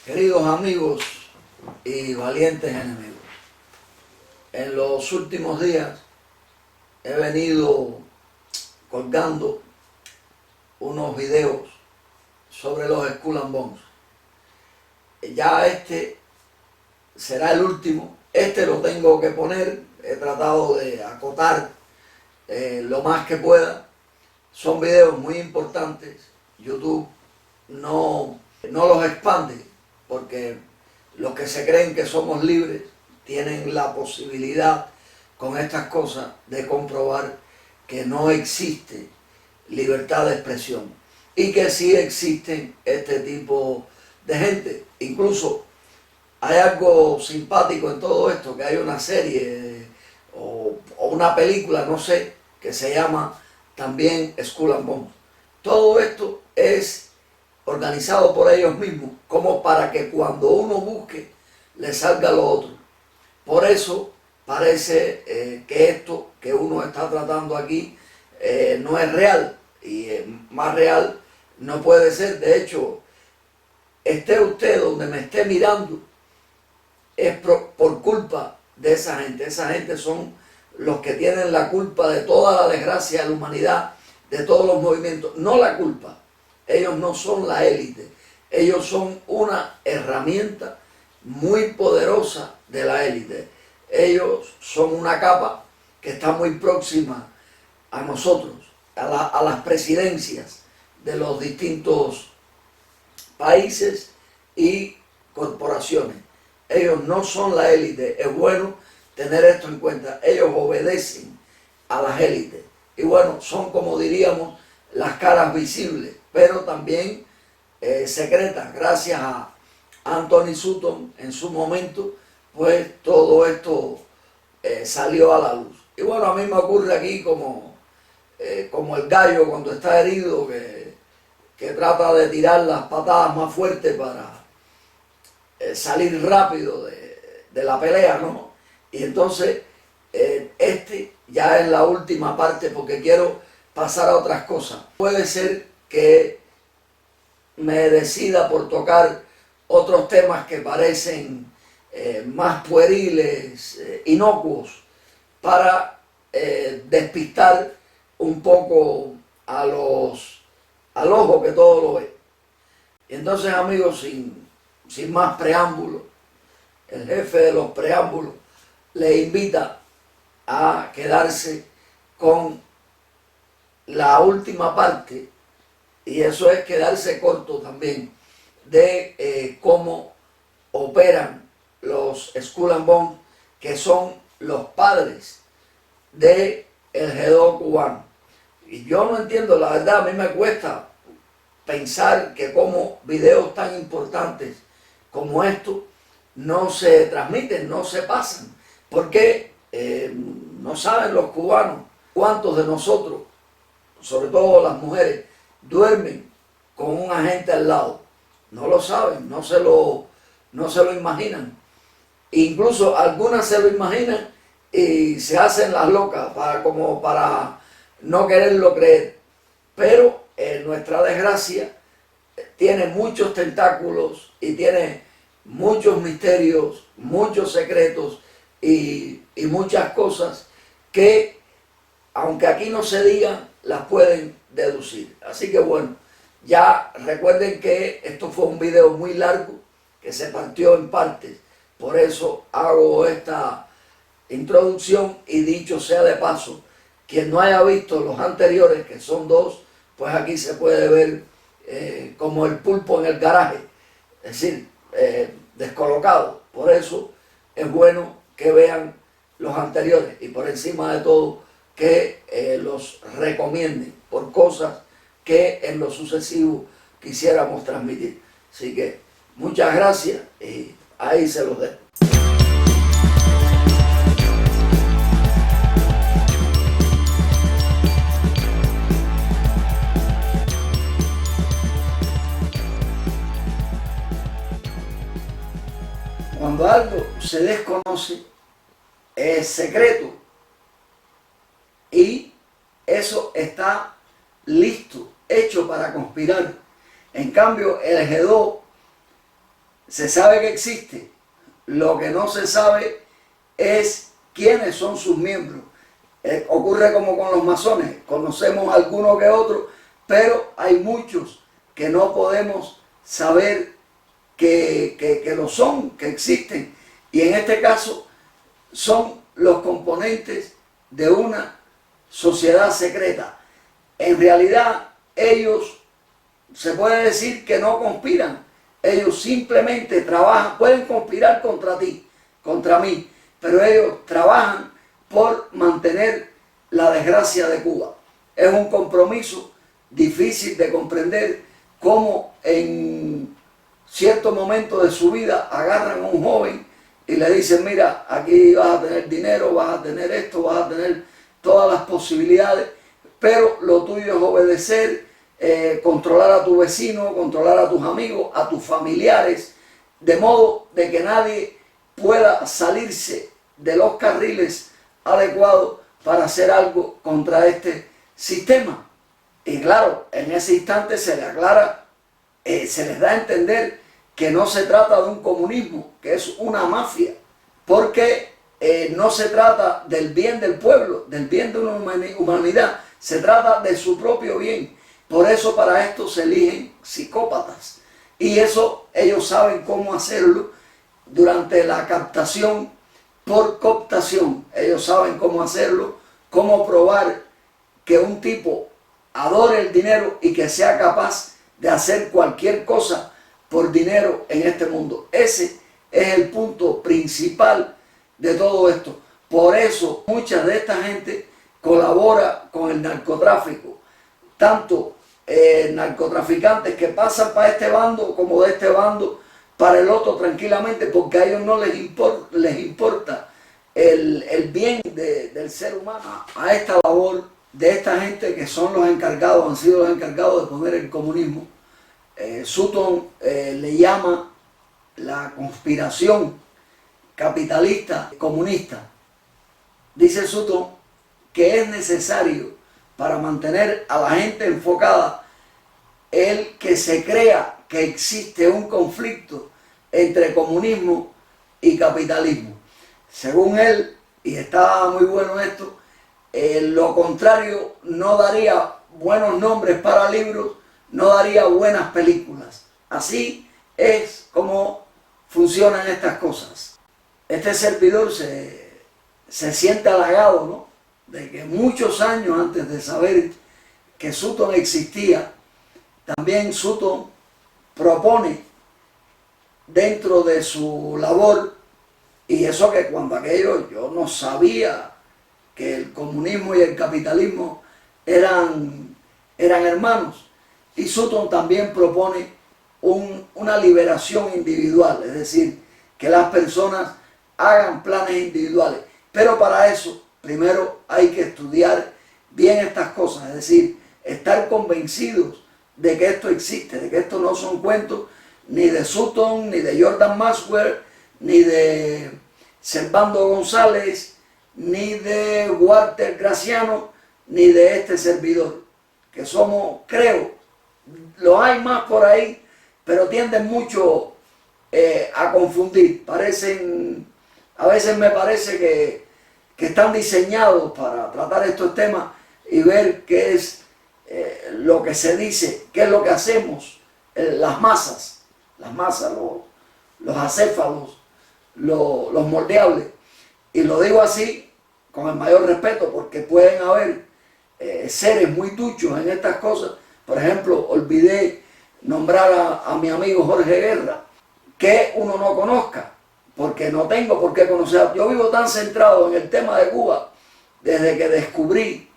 Queridos amigos y valientes enemigos, en los últimos días he venido colgando unos videos sobre los Skull and Bones. Ya este será el último, este lo tengo que poner, he tratado de acotar lo más que pueda. Son videos muy importantes, YouTube no los expande porque los que se creen que somos libres tienen la posibilidad con estas cosas de comprobar que no existe libertad de expresión y que sí existen este tipo de gente. Incluso hay algo simpático en todo esto, que hay una serie o una película, no sé, que se llama también Skull and Bones. Todo esto es organizado por ellos mismos, como para que cuando uno busque le salga lo otro. Por eso parece que esto que uno está tratando aquí no es real, y más real no puede ser. De hecho, esté usted donde me esté mirando, es por culpa de esa gente. Esa gente son los que tienen la culpa de toda la desgracia de la humanidad, de todos los movimientos. No la culpa. Ellos no son la élite. Ellos son una herramienta muy poderosa de la élite. Ellos son una capa que está muy próxima a nosotros, a las presidencias de los distintos países y corporaciones. Ellos no son la élite. Es bueno tener esto en cuenta. Ellos obedecen a las élites. Y bueno, son, como diríamos, las caras visibles, pero también secretas. Gracias a Anthony Sutton en su momento, pues todo esto salió a la luz. Y bueno, a mí me ocurre aquí como el gallo cuando está herido, que trata de tirar las patadas más fuertes para salir rápido de la pelea, ¿no? Y entonces este ya es la última parte porque quiero pasar a otras cosas. Puede ser que me decida por tocar otros temas que parecen más pueriles, inocuos, para despistar un poco al ojo que todo lo ve. Y entonces, amigos, sin más preámbulos, el jefe de los preámbulos le invita a quedarse con la última parte, y eso es quedarse corto también, de cómo operan los Skull and Bones, que son los padres del G2 cubano. Y yo no entiendo, la verdad, a mí me cuesta pensar que como videos tan importantes como estos no se transmiten, no se pasan, porque no saben los cubanos cuántos de nosotros, sobre todo las mujeres, duermen con un agente al lado. No lo saben, no se lo imaginan. Incluso algunas se lo imaginan y se hacen las locas como para no quererlo creer. Pero nuestra desgracia tiene muchos tentáculos y tiene muchos misterios, muchos secretos y muchas cosas que, aunque aquí no se digan, las pueden deducir. Así que bueno, ya recuerden que esto fue un video muy largo que se partió en partes. Por eso hago esta introducción, y dicho sea de paso, quien no haya visto los anteriores, que son dos, pues aquí se puede ver como el pulpo en el garaje, es decir, descolocado. Por eso es bueno que vean los anteriores, y por encima de todo que los recomienden por cosas que en lo sucesivo quisiéramos transmitir. Así que muchas gracias y ahí se los dejo. Cuando algo se desconoce, es secreto, y eso está listo, hecho para conspirar. En cambio, el G2 Se sabe que existe, lo que no se sabe es quiénes son sus miembros. Ocurre como con los masones, conocemos algunos que otros, pero hay muchos que no podemos saber que lo son, que existen. Y en este caso son los componentes de una sociedad secreta. En realidad ellos, se puede decir que no conspiran, ellos simplemente trabajan, pueden conspirar contra ti, contra mí, pero ellos trabajan por mantener la desgracia de Cuba. Es un compromiso difícil de comprender cómo en cierto momento de su vida agarran a un joven y le dicen, mira, aquí vas a tener dinero, vas a tener esto, vas a tener todas las posibilidades, pero lo tuyo es obedecer, controlar a tu vecino, controlar a tus amigos, a tus familiares, de modo de que nadie pueda salirse de los carriles adecuados para hacer algo contra este sistema. Y claro, en ese instante se le aclara, se les da a entender que no se trata de un comunismo, que es una mafia, porque no se trata del bien del pueblo, del bien de una humanidad, se trata de su propio bien. Por eso para esto se eligen psicópatas. Y eso ellos saben cómo hacerlo durante la captación por cooptación. Ellos saben cómo hacerlo, cómo probar que un tipo adore el dinero y que sea capaz de hacer cualquier cosa por dinero en este mundo. Ese es el punto principal de todo esto. Por eso mucha de esta gente colabora con el narcotráfico, tanto narcotraficantes que pasan para este bando como de este bando para el otro tranquilamente, porque a ellos no les importa el bien del ser humano. A esta labor de esta gente que son los encargados, han sido los encargados de poner el comunismo, Sutton le llama la conspiración capitalista comunista. Dice Sutton que es necesario para mantener a la gente enfocada el que se crea que existe un conflicto entre comunismo y capitalismo. Según él, y está muy bueno esto, lo contrario no daría buenos nombres para libros, no daría buenas películas. Así es como funcionan estas cosas. Este servidor se siente halagado, ¿no?, de que muchos años antes de saber que Sutton existía, también Sutton propone dentro de su labor, y eso que cuando aquello yo no sabía que el comunismo y el capitalismo eran hermanos, y Sutton también propone una liberación individual, es decir, que las personas hagan planes individuales, pero para eso primero hay que estudiar bien estas cosas, es decir, estar convencidos de que esto existe, de que esto no son cuentos ni de Sutton, ni de Jordan Maxwell, ni de Servando González, ni de Walter Graciano, ni de este servidor, que somos, creo, los hay más por ahí, pero tienden mucho a confundir. A veces me parece que están diseñados para tratar estos temas y ver qué es lo que se dice, qué es lo que hacemos, las masas, los acéfalos, los moldeables. Y lo digo así con el mayor respeto, porque pueden haber seres muy duchos en estas cosas. Por ejemplo, olvidé nombrar a mi amigo Jorge Guerra, que uno no conozca, porque no tengo por qué conocer. Yo vivo tan centrado en el tema de Cuba desde que descubrí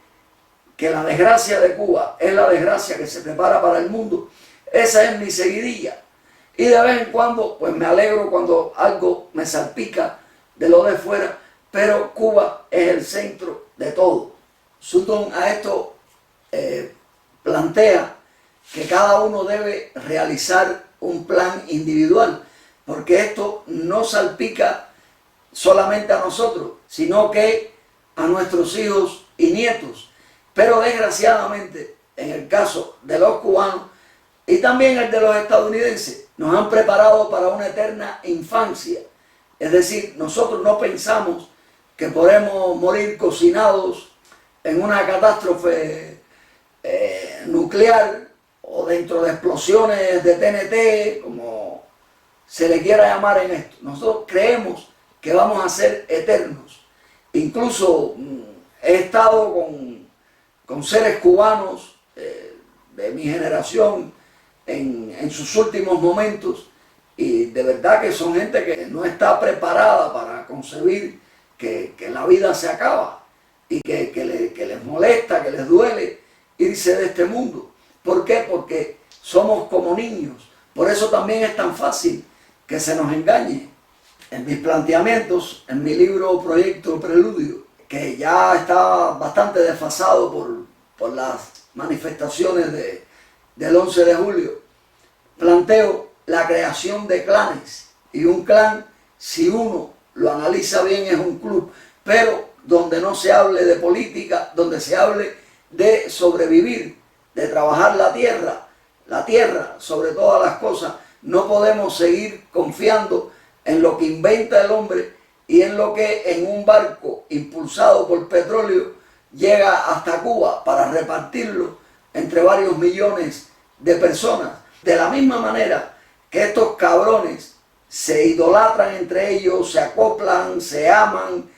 que la desgracia de Cuba es la desgracia que se prepara para el mundo. Esa es mi seguidilla. Y de vez en cuando, pues me alegro cuando algo me salpica de lo de fuera, pero Cuba es el centro de todo. Sutton a esto plantea que cada uno debe realizar un plan individual, porque esto no salpica solamente a nosotros, sino que a nuestros hijos y nietos. Pero desgraciadamente, en el caso de los cubanos y también el de los estadounidenses, nos han preparado para una eterna infancia. Es decir, nosotros no pensamos que podemos morir cocinados en una catástrofe nuclear o dentro de explosiones de TNT, como se le quiera llamar en esto. Nosotros creemos que vamos a ser eternos. Incluso he estado con seres cubanos de mi generación en sus últimos momentos, y de verdad que son gente que no está preparada para concebir que la vida se acaba y que les molesta, que les duele irse de este mundo. ¿Por qué? Porque somos como niños. Por eso también es tan fácil que se nos engañe. En mis planteamientos, en mi libro Proyecto Preludio, que ya está bastante desfasado por las manifestaciones del 11 de julio, planteo la creación de clanes. Y un clan, si uno lo analiza bien, es un club, pero donde no se hable de política, donde se hable de sobrevivir, de trabajar la tierra sobre todas las cosas. No podemos seguir confiando en lo que inventa el hombre y en lo que en un barco impulsado por petróleo llega hasta Cuba para repartirlo entre varios millones de personas. De la misma manera que estos cabrones se idolatran entre ellos, se acoplan, se aman,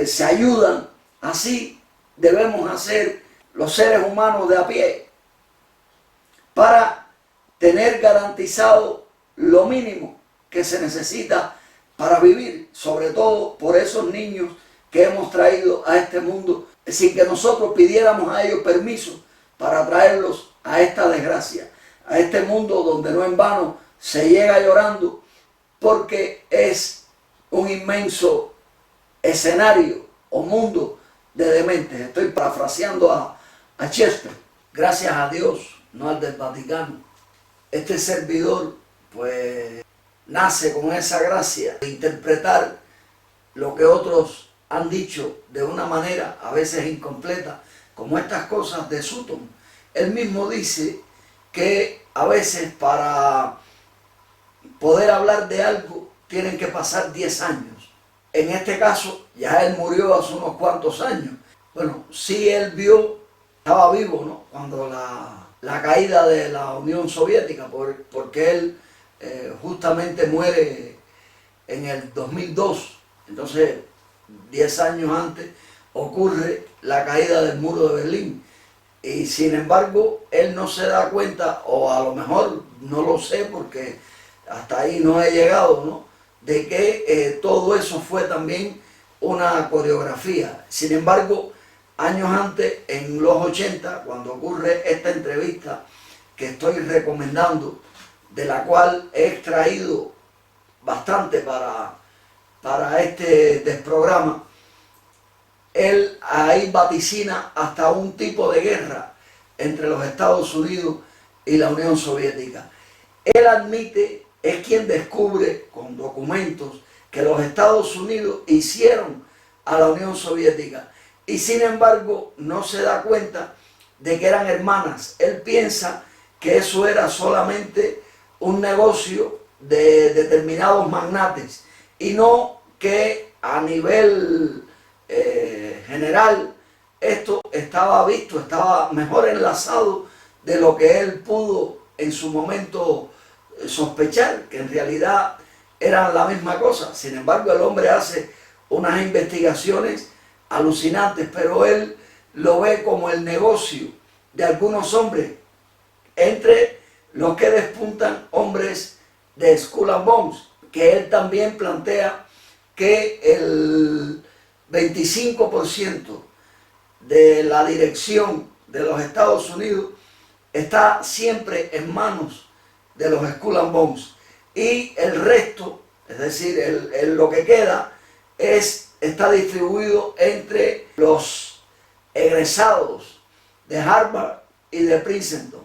se ayudan, así debemos hacer los seres humanos de a pie para tener garantizado lo mínimo que se necesita para vivir, sobre todo por esos niños que hemos traído a este mundo sin que nosotros pidiéramos a ellos permiso para traerlos a esta desgracia, a este mundo donde no en vano se llega llorando, porque es un inmenso escenario o mundo de dementes. Estoy parafraseando a Shakespeare. Gracias a Dios, no al del Vaticano, este servidor pues nace con esa gracia de interpretar lo que otros han dicho de una manera a veces incompleta, como estas cosas de Sutton. Él mismo dice que a veces para poder hablar de algo tienen que pasar 10 años. En este caso, ya él murió hace unos cuantos años. Bueno, sí él vio, estaba vivo, ¿no?, cuando la caída de la Unión Soviética, porque él justamente muere en el 2002. Entonces, 10 años antes ocurre la caída del muro de Berlín. Y sin embargo, él no se da cuenta, o a lo mejor no lo sé porque hasta ahí no he llegado, ¿no?, de que todo eso fue también una coreografía. Sin embargo, años antes, en los 80, cuando ocurre esta entrevista que estoy recomendando, de la cual he extraído bastante para este programa, él ahí vaticina hasta un tipo de guerra entre los Estados Unidos y la Unión Soviética. Él admite, es quien descubre con documentos que los Estados Unidos hicieron a la Unión Soviética, y sin embargo no se da cuenta de que eran hermanas. Él piensa que eso era solamente un negocio de determinados magnates y no que a nivel general esto estaba visto, estaba mejor enlazado de lo que él pudo en su momento sospechar, que en realidad eran la misma cosa. Sin embargo, el hombre hace unas investigaciones alucinantes, pero él lo ve como el negocio de algunos hombres, entre los que despuntan hombres de Skull and Bones, que él también plantea que el 25% de la dirección de los Estados Unidos está siempre en manos de los Skull and Bones, y el resto, es decir, lo que queda, está distribuido entre los egresados de Harvard y de Princeton.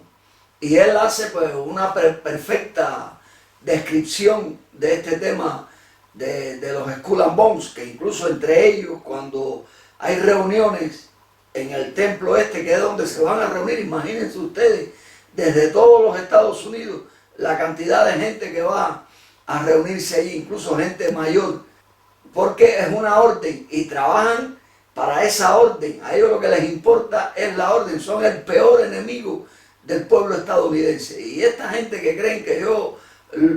Y él hace pues una perfecta descripción de este tema de los Skull and Bones, que incluso entre ellos, cuando hay reuniones en el templo este, que es donde se van a reunir, imagínense ustedes, desde todos los Estados Unidos, la cantidad de gente que va a reunirse allí, incluso gente mayor, porque es una orden y trabajan para esa orden. A ellos lo que les importa es la orden, son el peor enemigo del pueblo estadounidense. Y esta gente que creen que yo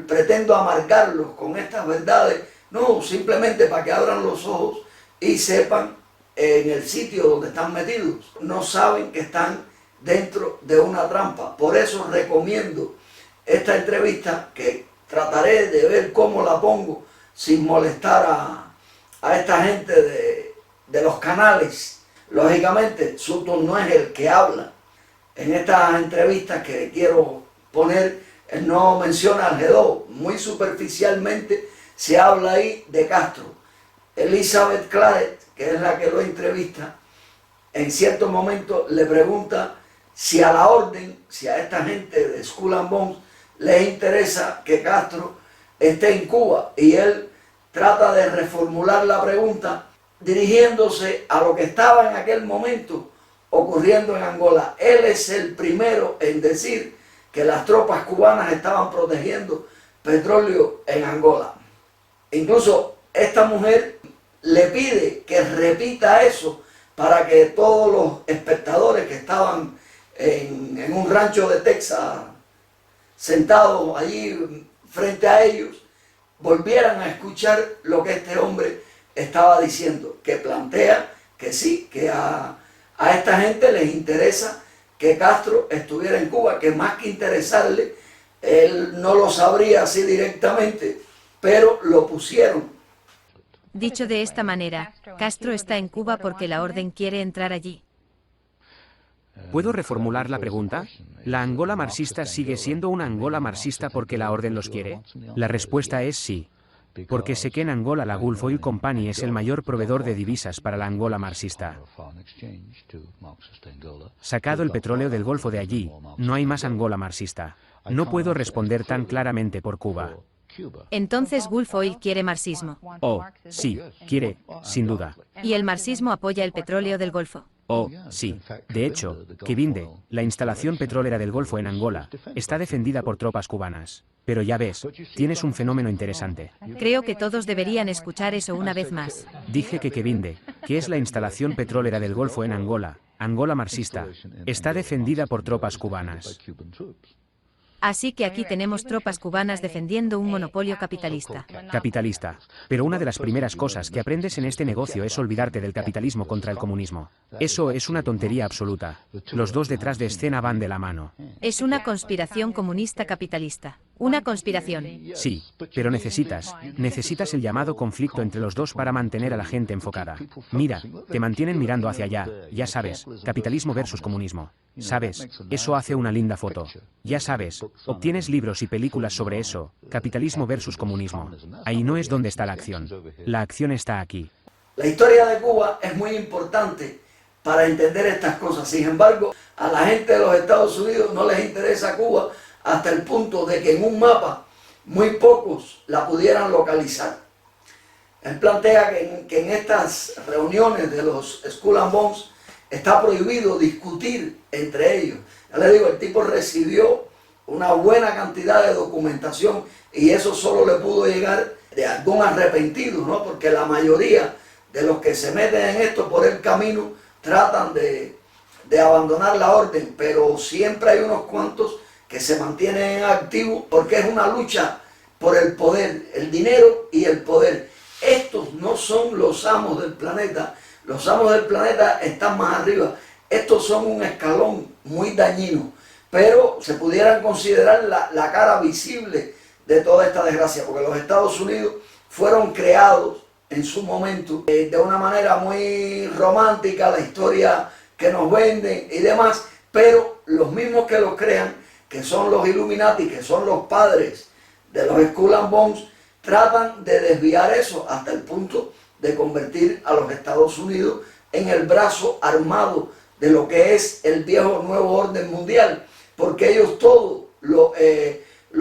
pretendo amargarlos con estas verdades, no, simplemente para que abran los ojos y sepan en el sitio donde están metidos. No saben que están dentro de una trampa. Por eso recomiendo esta entrevista, que trataré de ver cómo la pongo sin molestar a esta gente de los canales. Lógicamente, Sutton no es el que habla. En estas entrevistas que quiero poner, él no menciona al G2. Muy superficialmente se habla ahí de Castro. Elizabeth Claret, que es la que lo entrevista, en cierto momento le pregunta si a la orden, si a esta gente de Skull and Bones les interesa que Castro esté en Cuba, y él trata de reformular la pregunta dirigiéndose a lo que estaba en aquel momento ocurriendo en Angola. Él es el primero en decir que las tropas cubanas estaban protegiendo petróleo en Angola. Incluso esta mujer le pide que repita eso para que todos los espectadores que estaban en un rancho de Texas sentados allí frente a ellos volvieran a escuchar lo que este hombre estaba diciendo, que plantea que sí, que a esta gente les interesa que Castro estuviera en Cuba, que más que interesarle, él no lo sabría así directamente, pero lo pusieron. Dicho de esta manera, Castro está en Cuba porque la orden quiere entrar allí. ¿Puedo reformular la pregunta? ¿La Angola marxista sigue siendo una Angola marxista porque la orden los quiere? La respuesta es sí. Porque sé que en Angola la Gulf Oil Company es el mayor proveedor de divisas para la Angola marxista. Sacado el petróleo del Golfo de allí, no hay más Angola marxista. No puedo responder tan claramente por Cuba. Entonces Gulf Oil quiere marxismo. Oh, sí, quiere, sin duda. ¿Y el marxismo apoya el petróleo del Golfo? Oh, sí. De hecho, Kibinde, la instalación petrolera del Golfo en Angola, está defendida por tropas cubanas. Pero ya ves, tienes un fenómeno interesante. Creo que todos deberían escuchar eso una vez más. Dije que Kibinde, que es la instalación petrolera del Golfo en Angola, Angola marxista, está defendida por tropas cubanas. Así que aquí tenemos tropas cubanas defendiendo un monopolio capitalista. Capitalista. Pero una de las primeras cosas que aprendes en este negocio es olvidarte del capitalismo contra el comunismo. Eso es una tontería absoluta. Los dos detrás de escena van de la mano. Es una conspiración comunista capitalista. Una conspiración. Sí, pero necesitas el llamado conflicto entre los dos para mantener a la gente enfocada. Mira, te mantienen mirando hacia allá, ya sabes, capitalismo versus comunismo. ¿Sabes? Eso hace una linda foto. Ya sabes, obtienes libros y películas sobre eso, capitalismo versus comunismo. Ahí no es donde está la acción. La acción está aquí. La historia de Cuba es muy importante para entender estas cosas. Sin embargo, a la gente de los Estados Unidos no les interesa Cuba hasta el punto de que en un mapa muy pocos la pudieran localizar. Él plantea que en estas reuniones de los Skull and Bones está prohibido discutir entre ellos. Ya les digo, el tipo recibió una buena cantidad de documentación y eso solo le pudo llegar de algún arrepentido, ¿no? Porque la mayoría de los que se meten en esto por el camino tratan de abandonar la orden, pero siempre hay unos cuantos que se mantienen en activo porque es una lucha por el poder, el dinero y el poder. Estos no son los amos del planeta. Los amos del planeta están más arriba. Estos son un escalón muy dañino, pero se pudieran considerar la cara visible de toda esta desgracia, porque los Estados Unidos fueron creados en su momento de una manera muy romántica, la historia que nos venden y demás, pero los mismos que los crean, que son los Illuminati, que son los padres de los Skull and Bones, tratan de desviar eso hasta el punto de convertir a los Estados Unidos en el brazo armado de lo que es el viejo nuevo orden mundial, porque ellos todo lo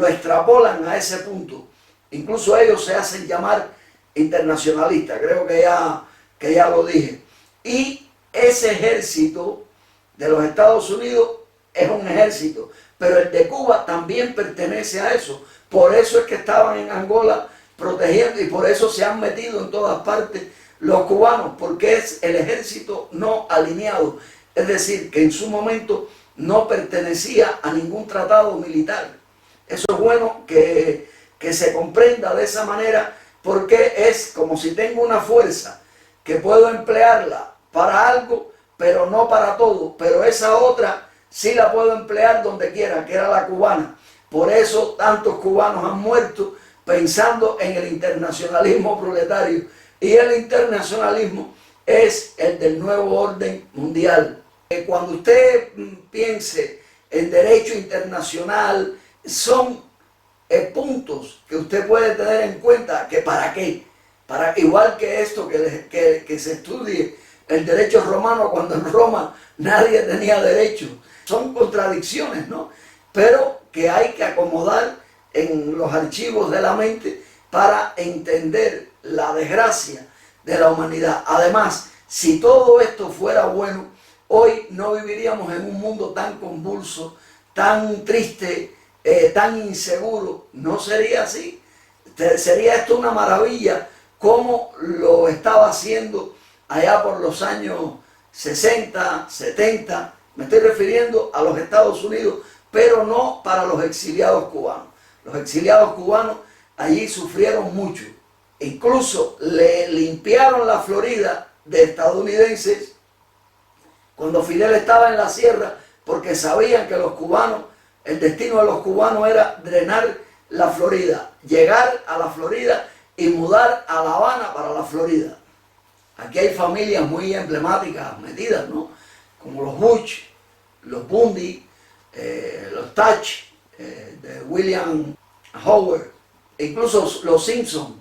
extrapolan a ese punto. Incluso ellos se hacen llamar internacionalistas, creo que ya lo dije. Y ese ejército de los Estados Unidos es un ejército, pero el de Cuba también pertenece a eso. Por eso es que estaban en Angola protegiendo y por eso se han metido en todas partes los cubanos, porque es el ejército no alineado, es decir, que en su momento no pertenecía a ningún tratado militar. Eso es bueno que se comprenda de esa manera, porque es como si tengo una fuerza que puedo emplearla para algo, pero no para todo, pero esa otra sí la puedo emplear donde quiera, que era la cubana. Por eso tantos cubanos han muerto pensando en el internacionalismo proletario. Y el internacionalismo es el del nuevo orden mundial. Cuando usted piense en derecho internacional, son puntos que usted puede tener en cuenta que para qué. Igual que esto, que se estudie el derecho romano cuando en Roma nadie tenía derecho. Son contradicciones, ¿no? Pero que hay que acomodar en los archivos de la mente para entender la desgracia de la humanidad. Además, si todo esto fuera bueno, hoy no viviríamos en un mundo tan convulso, tan triste, tan inseguro. No sería así. Sería esto una maravilla, como lo estaba haciendo allá por los años 60, 70. Me estoy refiriendo a los Estados Unidos, pero no para los exiliados cubanos. Los exiliados cubanos allí sufrieron mucho. Incluso le limpiaron la Florida de estadounidenses cuando Fidel estaba en la sierra, porque sabían que los cubanos, el destino de los cubanos era drenar la Florida, llegar a la Florida y mudar a La Habana para la Florida. Aquí hay familias muy emblemáticas metidas, ¿no? Como los Bush, los Bundy, los Thatch, de William Howard, e incluso los Simpson.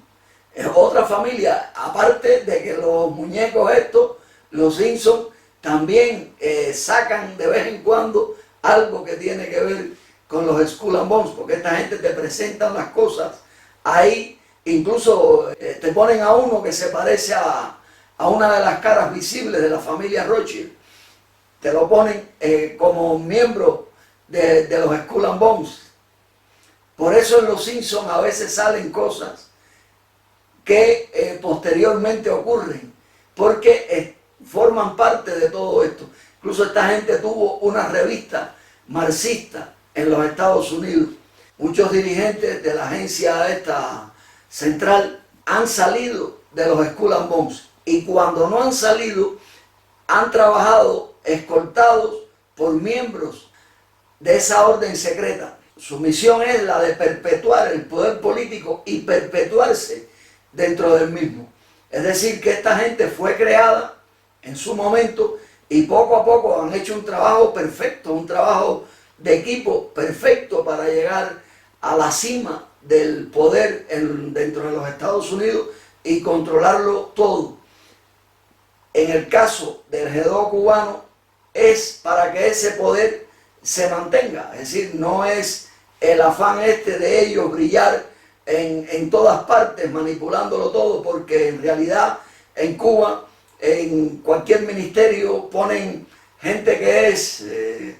Es otra familia, aparte de que los muñecos estos, los Simpson, también sacan de vez en cuando algo que tiene que ver con los Skull and Bones, porque esta gente te presentan las cosas ahí, incluso te ponen a uno que se parece a una de las caras visibles de la familia Rothschild, te lo ponen como miembro de los Skull and Bones. Por eso en los Simpsons a veces salen cosas que posteriormente ocurren, porque forman parte de todo esto. Incluso esta gente tuvo una revista marxista en los Estados Unidos. Muchos dirigentes de la agencia esta central han salido de los Skull and Bones, y cuando no han salido, han trabajado escoltados por miembros de esa orden secreta. Su misión es la de perpetuar el poder político y perpetuarse dentro del mismo. Es decir, que esta gente fue creada en su momento y poco a poco han hecho un trabajo perfecto, un trabajo de equipo perfecto para llegar a la cima del poder dentro de los Estados Unidos y controlarlo todo. En el caso del G2 cubano es para que ese poder se mantenga, es decir, no es el afán de ellos brillar en todas partes, manipulándolo todo, porque en realidad en Cuba, en cualquier ministerio ponen gente que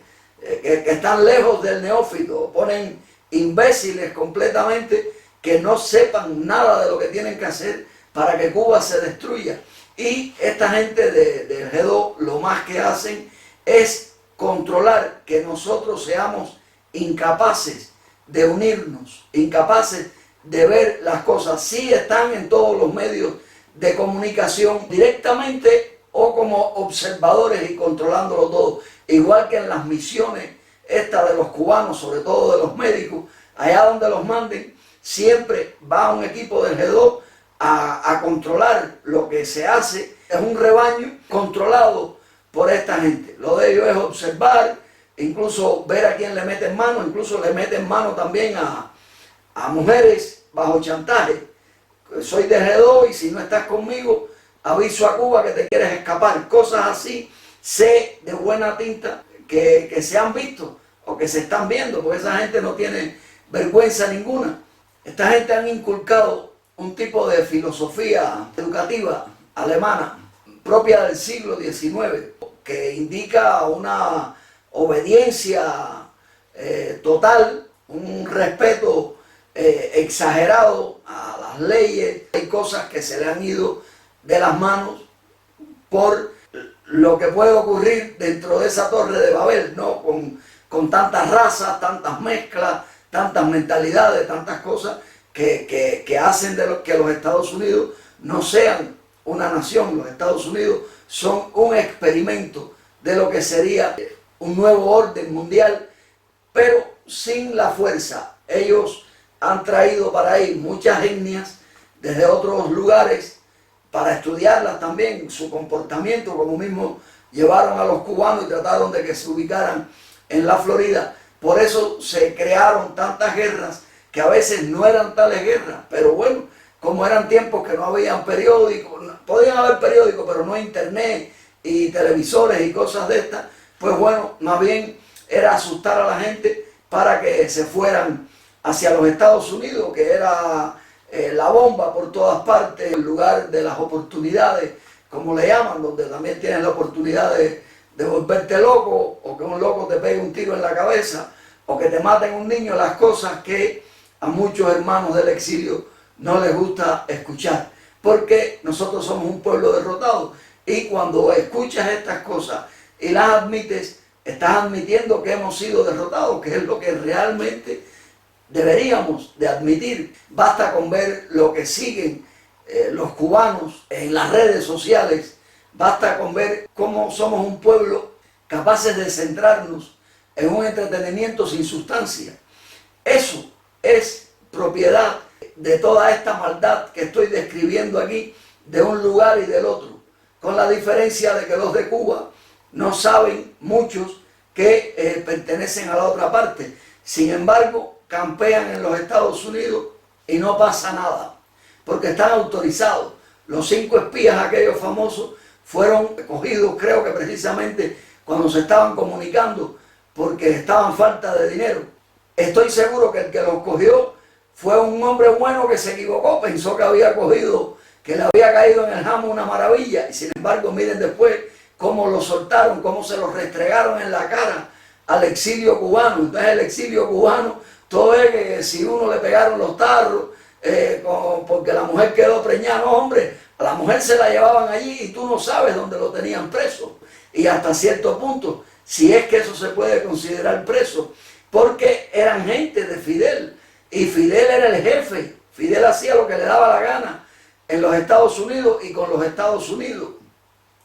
están lejos del neófito, ponen imbéciles completamente que no sepan nada de lo que tienen que hacer para que Cuba se destruya. Y esta gente del G2 lo más que hacen es controlar que nosotros seamos incapaces de unirnos, incapaces de ver las cosas. Sí están en todos los medios de comunicación directamente o como observadores y controlándolo todo. Igual que en las misiones estas de los cubanos, sobre todo de los médicos, allá donde los manden, siempre va un equipo del G2 a controlar lo que se hace. Es un rebaño controlado por esta gente. Lo de ellos es observar, incluso ver a quién le meten mano, incluso le meten mano también a mujeres bajo chantaje. Soy de G2 y si no estás conmigo, aviso a Cuba que te quieres escapar. Cosas así, sé de buena tinta que se han visto o que se están viendo, porque esa gente no tiene vergüenza ninguna. Esta gente han inculcado un tipo de filosofía educativa alemana propia del siglo XIX, que indica una obediencia total, un respeto exagerado a las leyes. Hay cosas que se le han ido de las manos por lo que puede ocurrir dentro de esa torre de Babel, ¿no? Con tantas razas, tantas mezclas, tantas mentalidades, tantas cosas que hacen que los Estados Unidos no sean una nación. Los Estados Unidos son un experimento de lo que sería un nuevo orden mundial, pero sin la fuerza. Ellos han traído para ahí muchas etnias desde otros lugares para estudiarlas también, su comportamiento, como mismo llevaron a los cubanos y trataron de que se ubicaran en la Florida. Por eso se crearon tantas guerras que a veces no eran tales guerras, pero bueno, como eran tiempos que no habían periódicos, podían haber periódicos, pero no internet y televisores y cosas de estas, pues bueno, más bien era asustar a la gente para que se fueran hacia los Estados Unidos, que era la bomba por todas partes, el lugar de las oportunidades, como le llaman, donde también tienes la oportunidad de volverte loco, o que un loco te pegue un tiro en la cabeza, o que te maten un niño, las cosas que a muchos hermanos del exilio no les gusta escuchar, porque nosotros somos un pueblo derrotado, y cuando escuchas estas cosas y las admites, estás admitiendo que hemos sido derrotados, que es lo que realmente deberíamos de admitir. Basta con ver lo que siguen los cubanos en las redes sociales, basta con ver cómo somos un pueblo capaces de centrarnos en un entretenimiento sin sustancia. Eso es propiedad de toda esta maldad que estoy describiendo aquí, de un lugar y del otro, con la diferencia de que los de Cuba no saben muchos que pertenecen a la otra parte. Sin embargo, campean en los Estados Unidos y no pasa nada, porque están autorizados. Los 5 espías, aquellos famosos, fueron cogidos, creo que precisamente cuando se estaban comunicando, porque estaban falta de dinero. Estoy seguro que el que los cogió fue un hombre bueno que se equivocó, pensó que había cogido, que le había caído en el jamo una maravilla, y sin embargo miren después cómo lo soltaron, cómo se lo restregaron en la cara al exilio cubano. Entonces el exilio cubano, todo es que si uno le pegaron los tarros, porque la mujer quedó preñada, no hombre, a la mujer se la llevaban allí y tú no sabes dónde lo tenían preso, y hasta cierto punto, si es que eso se puede considerar preso, porque eran gente de Fidel, y Fidel era el jefe. Fidel hacía lo que le daba la gana en los Estados Unidos y con los Estados Unidos.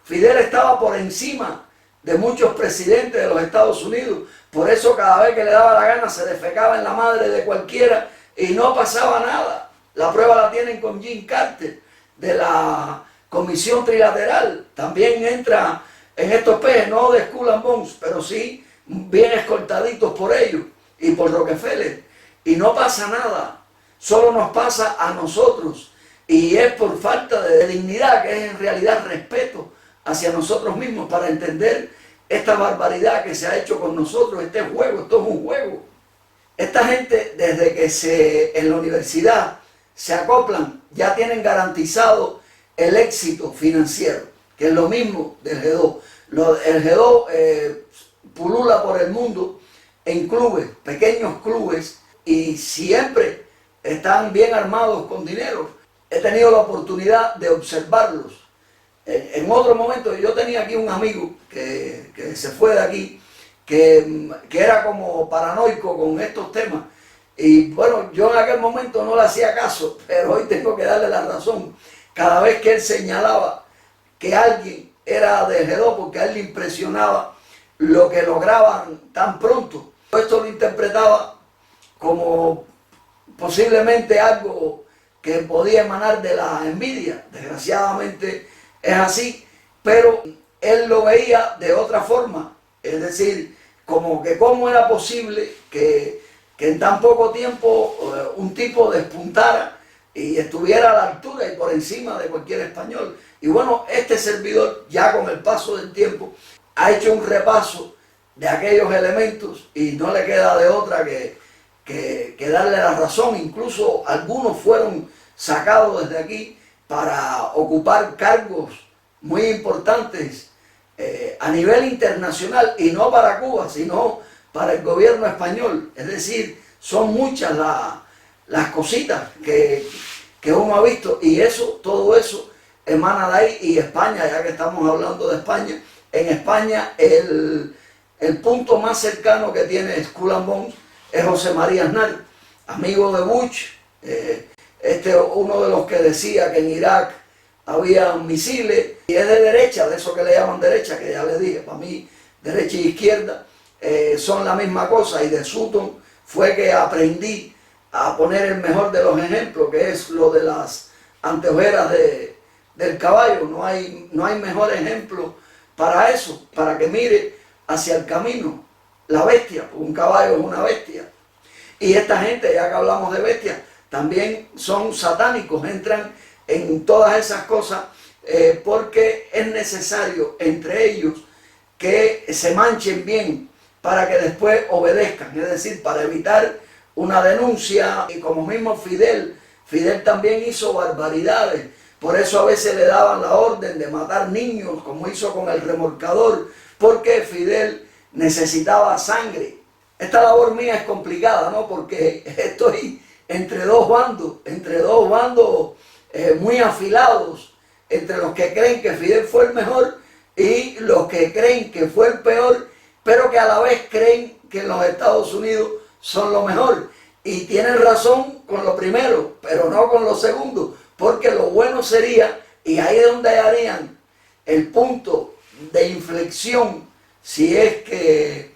Fidel estaba por encima de muchos presidentes de los Estados Unidos, por eso cada vez que le daba la gana se defecaba en la madre de cualquiera y no pasaba nada. La prueba la tienen con Jimmy Carter, de la Comisión Trilateral. También entra en estos pejes, no de Skull and Bones, pero sí bien escoltaditos por ellos y por Rockefeller. Y no pasa nada, solo nos pasa a nosotros. Y es por falta de dignidad, que es en realidad respeto hacia nosotros mismos, para entender esta barbaridad que se ha hecho con nosotros, este juego. Esto es un juego. Esta gente, desde que en la universidad se acoplan, ya tienen garantizado el éxito financiero, que es lo mismo del G2. El G2 pulula por el mundo en clubes, pequeños clubes, y siempre están bien armados con dinero. He tenido la oportunidad de observarlos. En otro momento yo tenía aquí un amigo que se fue de aquí, que era como paranoico con estos temas, y bueno, yo en aquel momento no le hacía caso, pero hoy tengo que darle la razón. Cada vez que él señalaba que alguien era de G2, porque a él le impresionaba lo que lograban tan pronto, esto lo interpretaba como posiblemente algo que podía emanar de la envidia. Desgraciadamente es así, pero él lo veía de otra forma, es decir, como que cómo era posible que en tan poco tiempo un tipo despuntara y estuviera a la altura y por encima de cualquier español. Y bueno, este servidor, ya con el paso del tiempo, ha hecho un repaso de aquellos elementos y no le queda de otra que darle la razón. Incluso algunos fueron sacados desde aquí para ocupar cargos muy importantes a nivel internacional, y no para Cuba, sino para el gobierno español. Es decir, son muchas las cositas que uno ha visto, y todo eso emana de ahí. Y España, ya que estamos hablando de España, en España el punto más cercano que tiene Skull and Bones es José María Aznar, amigo de Bush, uno de los que decía que en Irak había misiles, y es de derecha, de eso que le llaman derecha, que ya les dije, para mí derecha y izquierda son la misma cosa. Y de Sutton fue que aprendí a poner el mejor de los ejemplos, que es lo de las anteojeras del caballo. No hay mejor ejemplo para eso, para que mire hacia el camino. La bestia, un caballo es una bestia. Y esta gente, ya que hablamos de bestias, también son satánicos, entran en todas esas cosas, porque es necesario entre ellos que se manchen bien para que después obedezcan, es decir, para evitar una denuncia. Y como mismo Fidel también hizo barbaridades, por eso a veces le daban la orden de matar niños, como hizo con el remolcador, porque Fidel necesitaba sangre. Esta labor mía es complicada, ¿no? Porque estoy entre dos bandos muy afilados, entre los que creen que Fidel fue el mejor y los que creen que fue el peor, pero que a la vez creen que en los Estados Unidos son lo mejor. Y tienen razón con lo primero, pero no con lo segundo, porque lo bueno sería, y ahí es donde harían el punto de inflexión, si es que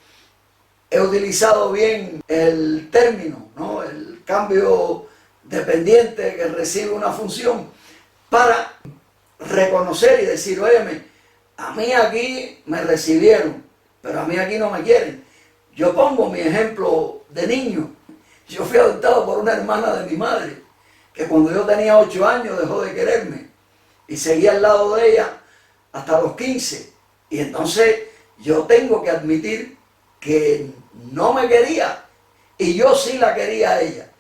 he utilizado bien el término, ¿no? El cambio dependiente que recibe una función, para reconocer y decir, óyeme, a mí aquí me recibieron, pero a mí aquí no me quieren. Yo pongo mi ejemplo de niño. Yo fui adoptado por una hermana de mi madre, que cuando yo tenía 8 años dejó de quererme, y seguí al lado de ella hasta los 15. Y entonces yo tengo que admitir que no me quería, y yo sí la quería a ella.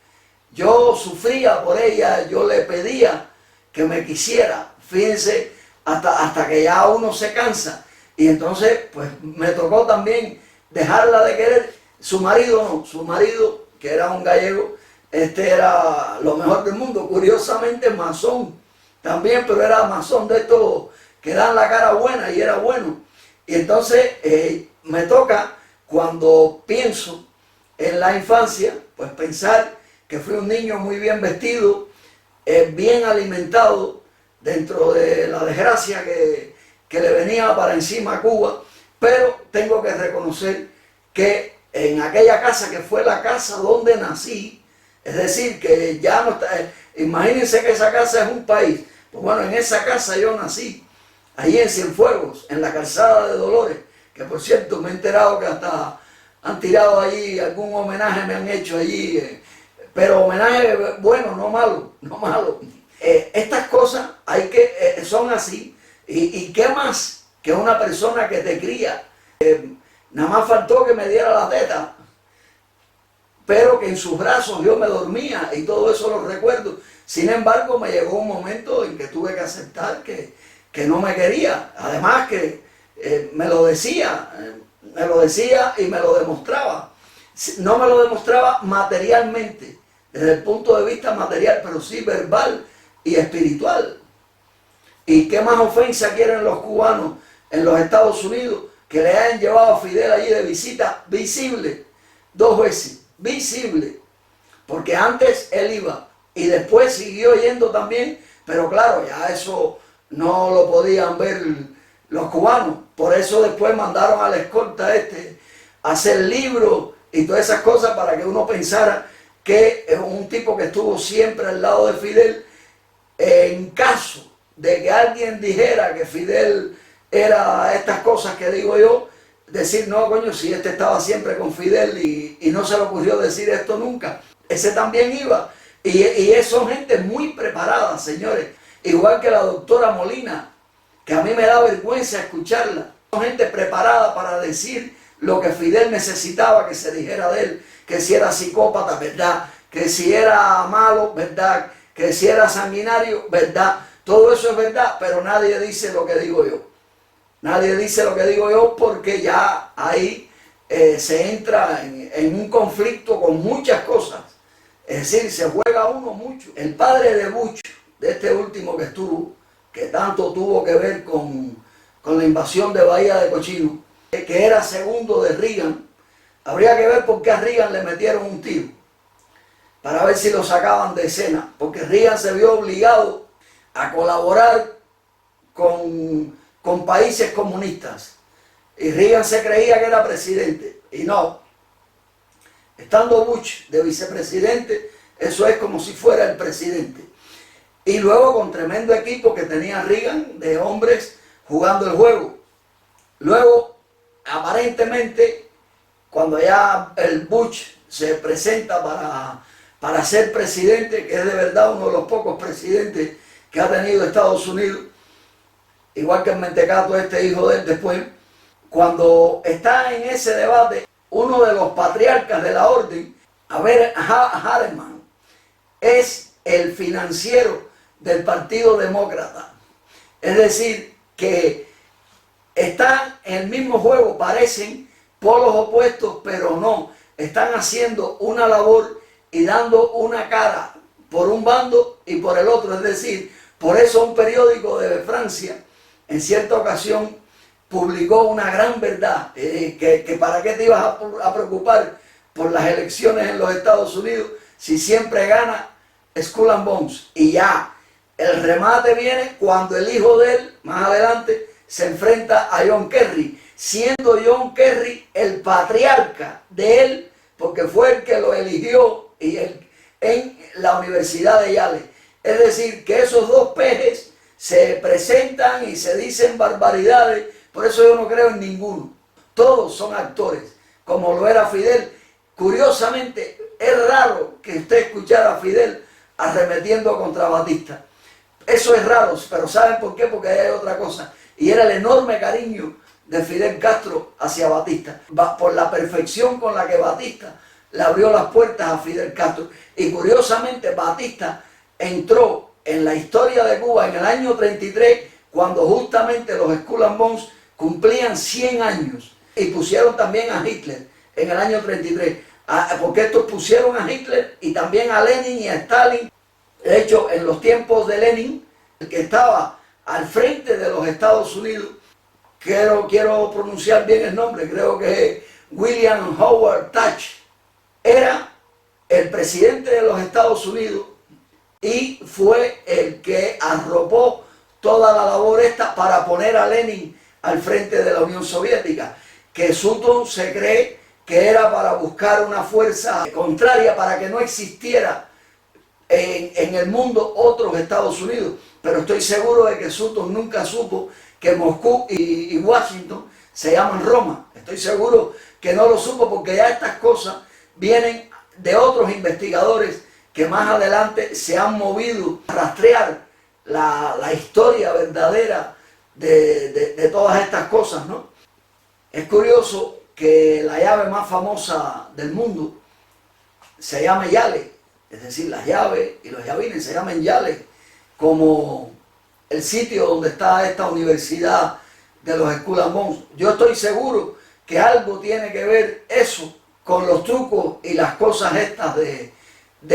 Yo sufría por ella, yo le pedía que me quisiera. Fíjense, hasta que ya uno se cansa. Y entonces pues me tocó también dejarla de querer. Su marido no, su marido, que era un gallego, era lo mejor del mundo, curiosamente masón también, pero era masón de estos que dan la cara buena, y era bueno. Y entonces me toca, cuando pienso en la infancia, pues pensar que fui un niño muy bien vestido, bien alimentado, dentro de la desgracia que le venía para encima a Cuba. Pero tengo que reconocer que en aquella casa, que fue la casa donde nací, es decir, que ya no está, imagínense que esa casa es un país. Pues bueno, en esa casa yo nací, allí en Cienfuegos, en la calzada de Dolores, que por cierto me he enterado que hasta han tirado allí algún homenaje, me han hecho allí, pero homenaje bueno, no malo, no malo. Estas cosas son así, y qué más que una persona que te cría. Nada más faltó que me diera la teta, pero que en sus brazos yo me dormía, y todo eso lo recuerdo. Sin embargo, me llegó un momento en que tuve que aceptar que no me quería. Además que me lo decía y me lo demostraba. No me lo demostraba materialmente, desde el punto de vista material, pero sí verbal y espiritual. ¿Y qué más ofensa quieren los cubanos en los Estados Unidos? Que le hayan llevado a Fidel allí de visita visible, 2 veces, visible, porque antes él iba y después siguió yendo también, pero claro, ya eso no lo podían ver los cubanos. Por eso después mandaron a la escolta a hacer libros y todas esas cosas, para que uno pensara que es un tipo que estuvo siempre al lado de Fidel. En caso de que alguien dijera que Fidel era estas cosas que digo yo, decir, no, coño, si estaba siempre con Fidel y no se le ocurrió decir esto nunca. Ese también iba. Y son gente muy preparada, señores. Igual que la doctora Molina, que a mí me da vergüenza escucharla. Son gente preparada para decir lo que Fidel necesitaba que se dijera de él, que si era psicópata, ¿verdad? Que si era malo, ¿verdad? Que si era sanguinario, ¿verdad? Todo eso es verdad, pero nadie dice lo que digo yo. Nadie dice lo que digo yo porque ya ahí se entra en un conflicto con muchas cosas. Es decir, se juega uno mucho. El padre de Bush, de este último que estuvo, que tanto tuvo que ver con la invasión de Bahía de Cochino, que era segundo de Reagan, habría que ver por qué a Reagan le metieron un tiro, para ver si lo sacaban de escena, porque Reagan se vio obligado a colaborar con países comunistas, y Reagan se creía que era presidente, y no. Estando Bush de vicepresidente, eso es como si fuera el presidente. Y luego con tremendo equipo que tenía Reagan de hombres jugando el juego. Luego, aparentemente, cuando ya el Bush se presenta para ser presidente, que es de verdad uno de los pocos presidentes que ha tenido Estados Unidos, igual que el mentecato este hijo de él después, cuando está en ese debate, uno de los patriarcas de la orden, Harriman, es el financiero del Partido Demócrata. Es decir, que están en el mismo juego, parecen polos opuestos, pero no. Están haciendo una labor y dando una cara por un bando y por el otro. Es decir, por eso un periódico de Francia, en cierta ocasión, publicó una gran verdad, que para qué te ibas a preocupar por las elecciones en los Estados Unidos si siempre gana Skull and Bones. Y ya, el remate viene cuando el hijo de él, más adelante, se enfrenta a John Kerry, siendo John Kerry el patriarca de él, porque fue el que lo eligió en la Universidad de Yale. Es decir, que esos dos pejes se presentan y se dicen barbaridades. Por eso yo no creo en ninguno. Todos son actores, como lo era Fidel. Curiosamente, es raro que usted escuchara a Fidel arremetiendo contra Batista. Eso es raro, pero ¿saben por qué? Porque hay otra cosa. Y era el enorme cariño de Fidel Castro hacia Batista, por la perfección con la que Batista le abrió las puertas a Fidel Castro. Y curiosamente, Batista entró en la historia de Cuba en el año 33, cuando justamente los Skull and Bones cumplían 100 años, y pusieron también a Hitler en el año 33, porque estos pusieron a Hitler y también a Lenin y a Stalin. De hecho, en los tiempos de Lenin, el que estaba al frente de los Estados Unidos, quiero pronunciar bien el nombre, creo que es William Howard Taft, era el presidente de los Estados Unidos y fue el que arropó toda la labor esta para poner a Lenin al frente de la Unión Soviética, que Sutton se cree que era para buscar una fuerza contraria para que no existiera en el mundo otros Estados Unidos. Pero estoy seguro de que Sutton nunca supo que Moscú y Washington se llaman Roma. Estoy seguro que no lo supo, porque ya estas cosas vienen de otros investigadores que más adelante se han movido a rastrear la historia verdadera de todas estas cosas, ¿no? Es curioso que la llave más famosa del mundo se llame Yale, es decir, las llaves y los llavines se llaman Yale, como el sitio donde está esta universidad de los Skull and Bones. Yo estoy seguro que algo tiene que ver eso con los trucos y las cosas estas de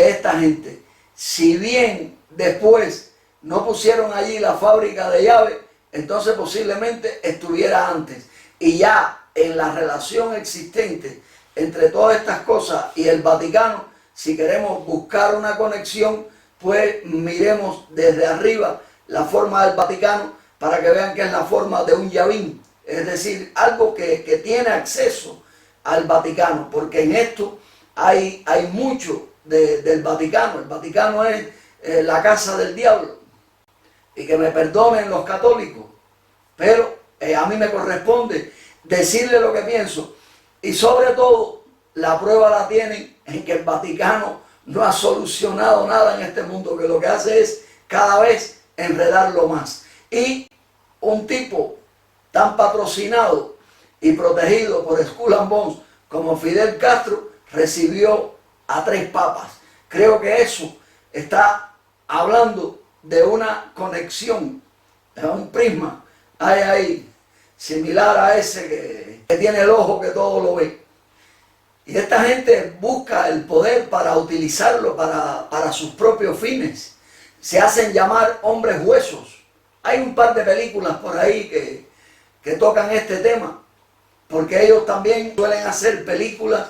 esta gente. Si bien después no pusieron allí la fábrica de llaves, entonces posiblemente estuviera antes. Y ya en la relación existente entre todas estas cosas y el Vaticano, si queremos buscar una conexión, pues miremos desde arriba la forma del Vaticano para que vean que es la forma de un llavín, es decir, algo que tiene acceso al Vaticano, porque en esto hay mucho del Vaticano. El Vaticano es la casa del diablo, y que me perdonen los católicos, pero a mí me corresponde decirle lo que pienso, y sobre todo la prueba la tienen en que el Vaticano no ha solucionado nada en este mundo, que lo que hace es cada vez enredarlo más. Y un tipo tan patrocinado y protegido por Skull and Bones como Fidel Castro recibió a 3 papas. Creo que eso está hablando de una conexión, de un prisma hay ahí. similar a ese que tiene el ojo que todo lo ve. Y esta gente busca el poder para utilizarlo para sus propios fines. Se hacen llamar hombres huesos. Hay un par de películas por ahí que tocan este tema, porque ellos también suelen hacer películas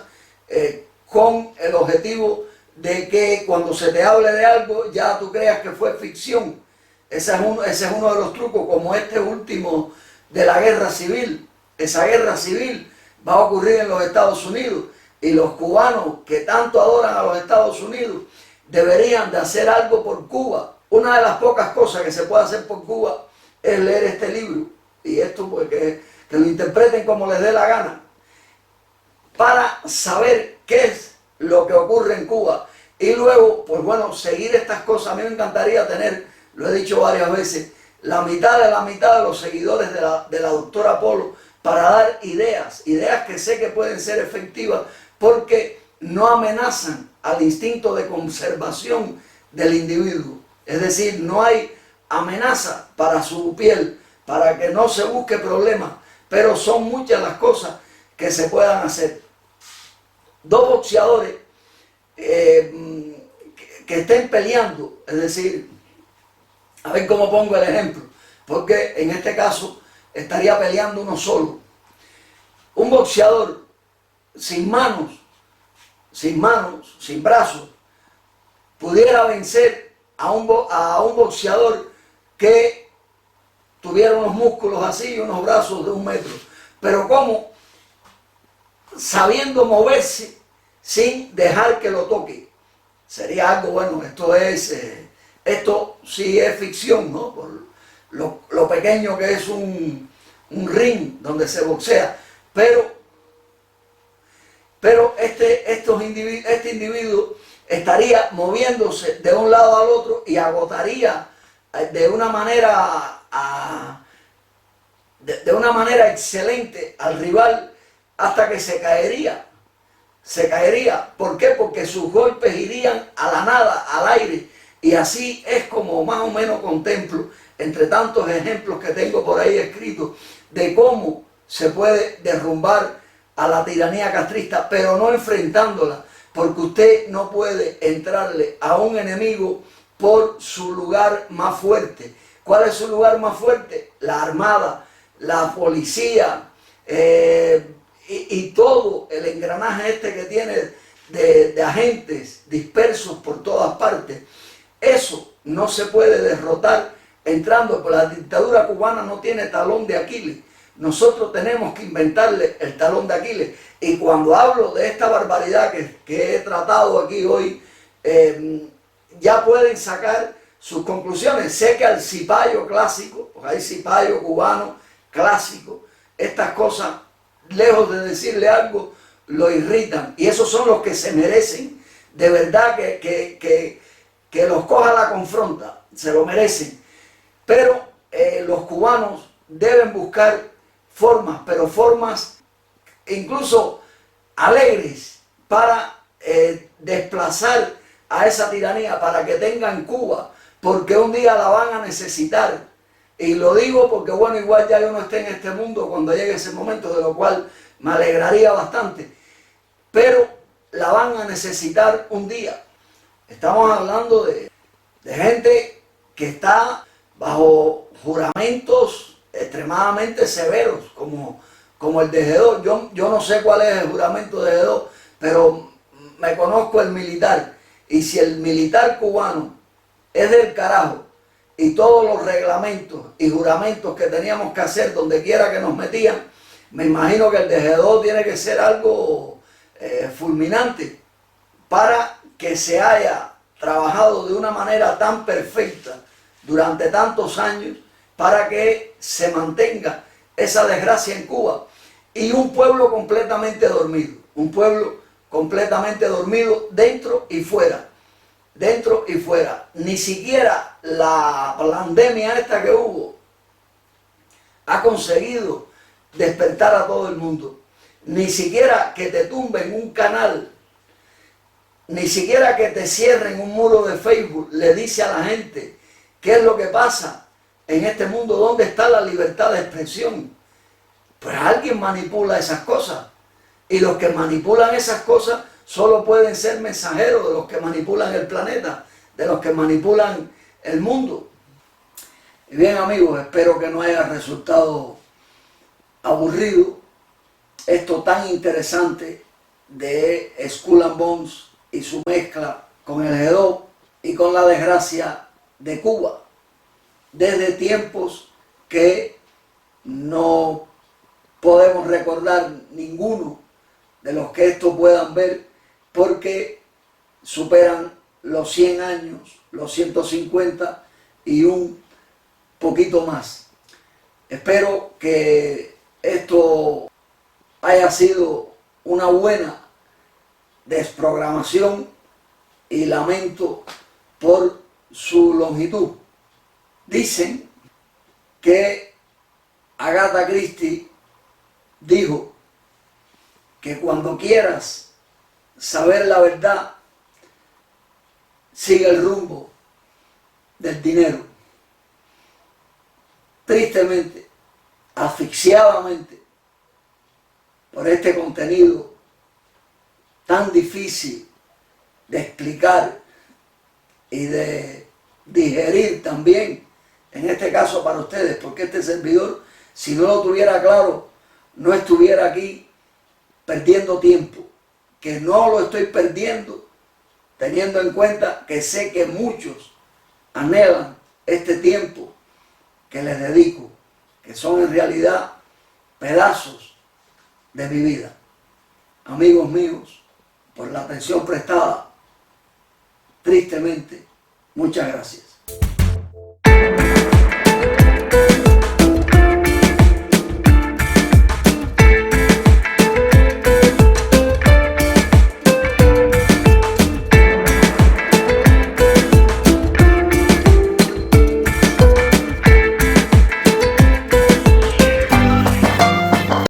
con el objetivo de que cuando se te hable de algo ya tú creas que fue ficción. Ese es uno de los trucos, como este último de la guerra civil. Esa guerra civil va a ocurrir en los Estados Unidos y los cubanos que tanto adoran a los Estados Unidos deberían de hacer algo por Cuba. Una de las pocas cosas que se puede hacer por Cuba es leer este libro, y esto pues que lo interpreten como les dé la gana, para saber qué es lo que ocurre en Cuba. Y luego, pues bueno, seguir estas cosas. A mí me encantaría tener, lo he dicho varias veces, la mitad de los seguidores de la doctora Polo, para dar ideas que sé que pueden ser efectivas, porque no amenazan al instinto de conservación del individuo. Es decir, no hay amenaza para su piel, para que no se busque problemas, pero son muchas las cosas que se puedan hacer. Dos boxeadores que estén peleando, es decir, a ver cómo pongo el ejemplo, porque en este caso estaría peleando uno solo. Un boxeador sin manos, sin brazos, pudiera vencer a un boxeador que tuviera unos músculos así y unos brazos de 1 metro. Pero ¿cómo? Sabiendo moverse sin dejar que lo toque. Sería algo bueno. Esto sí es ficción, ¿no? Por lo pequeño que es un ring donde se boxea. Pero este individuo estaría moviéndose de un lado al otro y agotaría de una manera excelente al rival hasta que se caería. ¿Por qué? Porque sus golpes irían a la nada, al aire. Y así es como más o menos contemplo, entre tantos ejemplos que tengo por ahí escritos, de cómo se puede derrumbar a la tiranía castrista, pero no enfrentándola, porque usted no puede entrarle a un enemigo por su lugar más fuerte. ¿Cuál es su lugar más fuerte? La armada, la policía, y todo el engranaje este que tiene de agentes dispersos por todas partes. Eso no se puede derrotar entrando, por la dictadura cubana no tiene talón de Aquiles. Nosotros tenemos que inventarle el talón de Aquiles. Y cuando hablo de esta barbaridad que he tratado aquí hoy, ya pueden sacar sus conclusiones. Sé que al cipayo clásico, pues hay cipayo cubano clásico, estas cosas, lejos de decirle algo, lo irritan. Y esos son los que se merecen, de verdad, que los coja la confronta, se lo merecen. Pero los cubanos deben buscar formas, pero formas incluso alegres, para desplazar a esa tiranía, para que tengan Cuba, porque un día la van a necesitar. Y lo digo porque, bueno, igual ya yo no esté en este mundo cuando llegue ese momento, de lo cual me alegraría bastante, pero la van a necesitar un día. Estamos hablando de gente que está bajo juramentos extremadamente severos, como el de Gedó. Yo no sé cuál es el juramento de Gedó, pero me conozco el militar. Y si el militar cubano es del carajo, y todos los reglamentos y juramentos que teníamos que hacer donde quiera que nos metían, me imagino que el de Gedó tiene que ser algo fulminante, para que se haya trabajado de una manera tan perfecta durante tantos años, para que se mantenga esa desgracia en Cuba. Y un pueblo completamente dormido, dentro y fuera. Dentro y fuera. Ni siquiera la pandemia esta que hubo ha conseguido despertar a todo el mundo. Ni siquiera que te tumben un canal, ni siquiera que te cierren un muro de Facebook le dice a la gente qué es lo que pasa en este mundo, dónde está la libertad de expresión. Pues alguien manipula esas cosas. Y los que manipulan esas cosas solo pueden ser mensajeros de los que manipulan el planeta, de los que manipulan el mundo. Y bien, amigos, espero que no haya resultado aburrido esto tan interesante de Skull and Bones y su mezcla con el G2 y con la desgracia de Cuba, desde tiempos que no podemos recordar ninguno de los que esto puedan ver, porque superan los 100 años, los 150 y un poquito más. Espero que esto haya sido una buena desprogramación y lamento por su longitud. Dicen que Agatha Christie dijo que cuando quieras saber la verdad, sigue el rumbo del dinero. Tristemente, asfixiadamente, por este contenido tan difícil de explicar y de digerir también, en este caso para ustedes, porque este servidor, si no lo tuviera claro, no estuviera aquí perdiendo tiempo, que no lo estoy perdiendo, teniendo en cuenta que sé que muchos anhelan este tiempo que les dedico, que son en realidad pedazos de mi vida. Amigos míos, por la atención prestada, tristemente, muchas gracias.